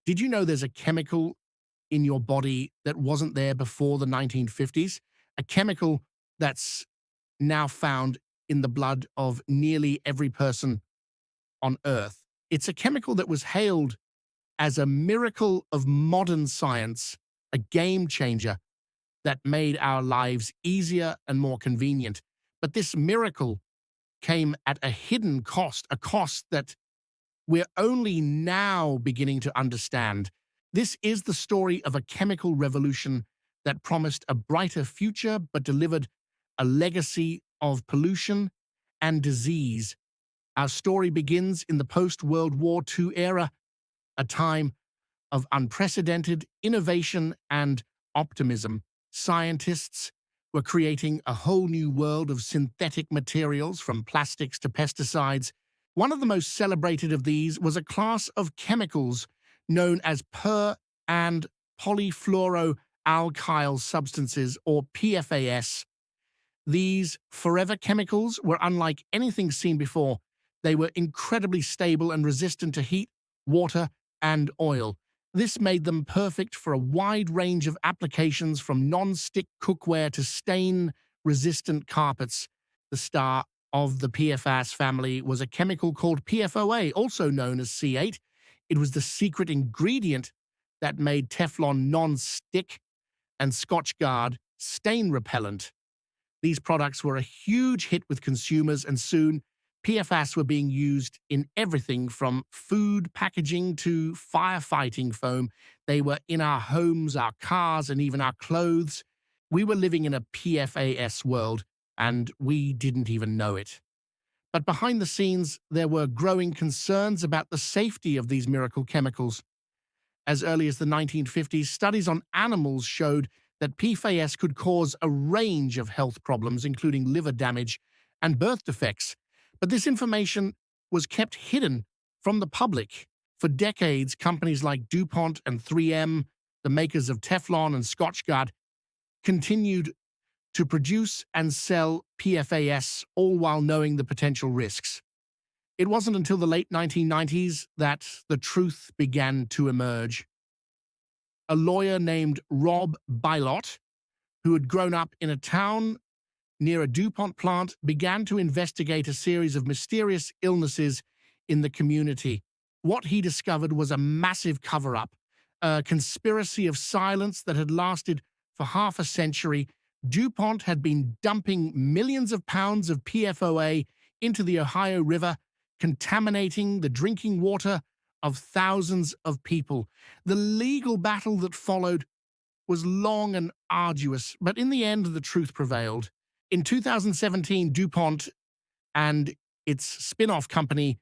Did you know there's a chemical in your body that wasn't there before the 1950s? A chemical that's now found in the blood of nearly every person on Earth. It's a chemical that was hailed as a miracle of modern science, a game changer that made our lives easier and more convenient. But this miracle came at a hidden cost, a cost that we're only now beginning to understand. This is the story of a chemical revolution that promised a brighter future but delivered a legacy of pollution and disease. Our story begins in the post-World War II era, a time of unprecedented innovation and optimism. Scientists were creating a whole new world of synthetic materials, from plastics to pesticides. One of the most celebrated of these was a class of chemicals known as and polyfluoroalkyl substances, or PFAS. These forever chemicals were unlike anything seen before. They were incredibly stable and resistant to heat, water, and oil. This made them perfect for a wide range of applications, from non-stick cookware to stain-resistant carpets. The star of the PFAS family was a chemical called PFOA, also known as C8. It was the secret ingredient that made Teflon non-stick and Scotchgard stain repellent. These products were a huge hit with consumers, and soon PFAS were being used in everything from food packaging to firefighting foam. They were in our homes, our cars, and even our clothes. We were living in a PFAS world, and we didn't even know it. But behind the scenes, there were growing concerns about the safety of these miracle chemicals. As early as the 1950s, studies on animals showed that PFAS could cause a range of health problems, including liver damage and birth defects. But this information was kept hidden from the public. For decades, companies like DuPont and 3M, the makers of Teflon and Scotchgard, continued to produce and sell PFAS, all while knowing the potential risks. It wasn't until the late 1990s that the truth began to emerge. A lawyer named Rob Bilott, who had grown up in a town near a DuPont plant, began to investigate a series of mysterious illnesses in the community. What he discovered was a massive cover-up, a conspiracy of silence that had lasted for half a century. DuPont had been dumping millions of pounds of PFOA into the Ohio River, contaminating the drinking water of thousands of people. The legal battle that followed was long and arduous, but in the end, the truth prevailed. In 2017, DuPont and its spin-off company,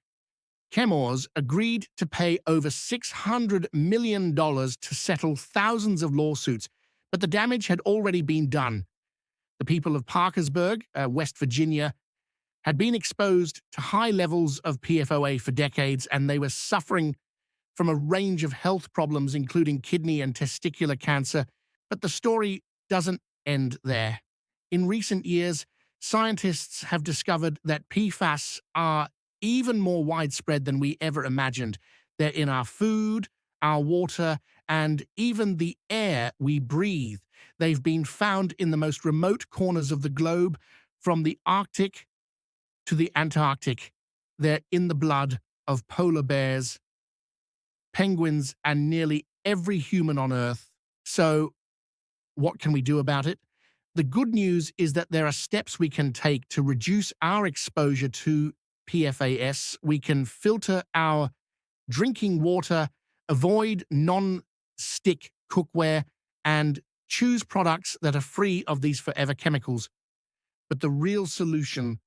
Chemours, agreed to pay over $600 million to settle thousands of lawsuits, but the damage had already been done. The people of Parkersburg, West Virginia, had been exposed to high levels of PFOA for decades, and they were suffering from a range of health problems, including kidney and testicular cancer. But the story doesn't end there. In recent years, scientists have discovered that PFAS are even more widespread than we ever imagined. They're in our food, our water, and even the air we breathe. They've been found in the most remote corners of the globe, from the Arctic to the Antarctic. They're in the blood of polar bears, penguins, and nearly every human on Earth. So, what can we do about it? The good news is that there are steps we can take to reduce our exposure to PFAS. We can filter our drinking water, avoid non-stick cookware, and choose products that are free of these forever chemicals. But the real solution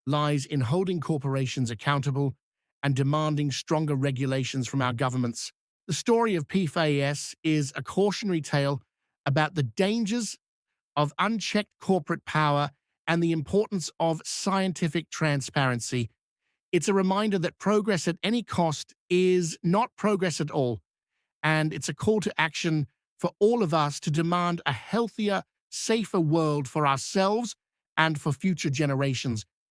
lies in holding corporations accountable and demanding stronger regulations from our governments. The story of PFAS is a cautionary tale about the dangers of unchecked corporate power and the importance of scientific transparency. It's a reminder that progress at any cost is not progress at all, and it's a call to action for all of us to demand a healthier, safer world for ourselves and for future generations.